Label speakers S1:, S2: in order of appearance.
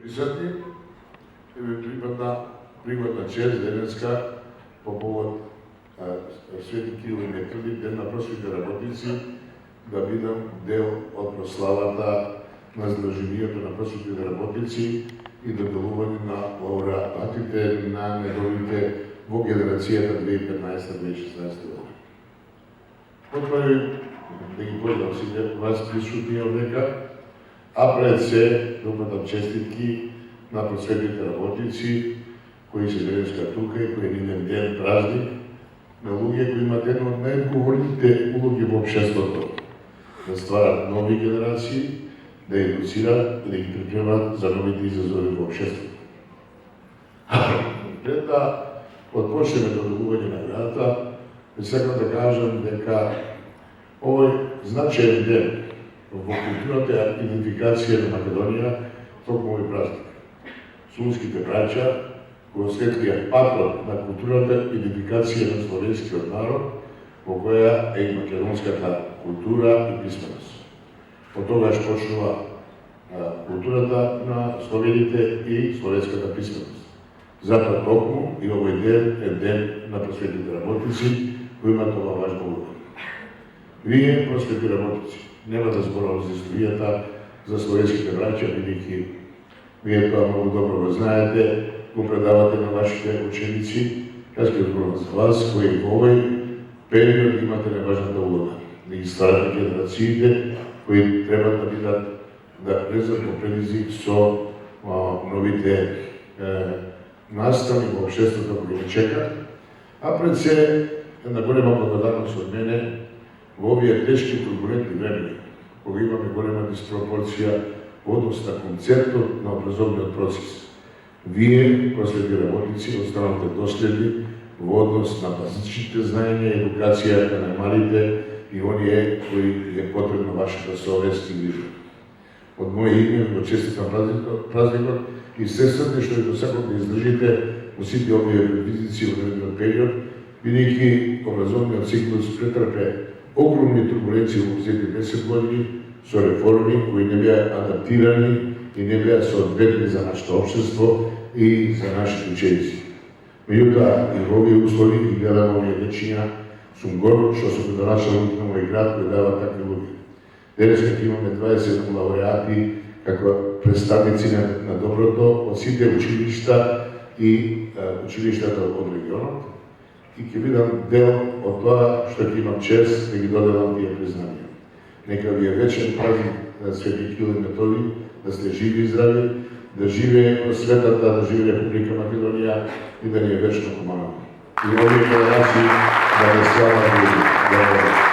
S1: присъдни. Припадна чест денеска по повод Свети Кирил и Методи, Ден на просветни работници, да бидам дел од прославата на задължението на просветните работници и да делување на лауреатите на медалите во генерацијата 2015-2016 година. Отпари да ги поздравам сите вас присутни овдека, а пред се да упатам честитки на просветните работници кои се денеска тука и кои е нивен ден, празник, на луѓе кои имат една од најодговорните улоги во општеството, да стварат нови генерации, да едуцират и да ги припремат за новите изазови во општеството. Пред да отпочнеме доделување на наградата, сакам да кажам дека овој значаен ден во културната идентификација на Македонија токму овој празник. Сулските браќа го осветлија патрон на културната идентификација на словенскиот народ, во која е и македонската култура и писменост. Од тогаш почнува културата на словените и словенската писменост. Затоа токму и овој ден е ден на просветните работници кои имаат ова важна улога. Вие, просветни работници, нема да зборувам за историјата за словенските браќа, бидејќи вие тоа многу добро го знаете, го предавате на вашите ученици, јас ќе зборувам за вас, кои во овој период имате неважната улога, да ги стварате генерациите кои треба да бидат да влезат во предизвик со новите настани во општеството кои ги чекат, а пред се една голема благодарност од мене во овие тешки турбулентни времени, кога имаме голема диспропорција во однос на концептот на образовниот процес. Вие, просветни работници, останавте доследни во однос на базичните знаења и едукацијата на најмалите и оние кои е потребна вашата совест и грижа. Од моје име го честитам празникот и сестрите што ви досакам да издржите во сите овие предвидици во наредниот период, бидејќи образовниот циклус претрпе огромни турбуленции во последните 10 години со реформи кои не беа адаптирани и не беа соодветни за нашето општество и за нашите ученици. Меѓутоа, и во овие услови ги гледам овие речиња, сум горд што сум градоначалник на мој град кој дава такви луѓе. Денеска имаме 27 лауреати како представници на доброто од сите училишта и училиштата од регионот и ќе бидам дел од тоа што ќе имам чест да ги доделам тие признанија. Нека ви е вечен празник на Свети Кирил и Методи, да сте живи и здрави, да живее светата, да живее Република Македонија и да ни е вечно хуманно. И овие генерации да не слава Божи.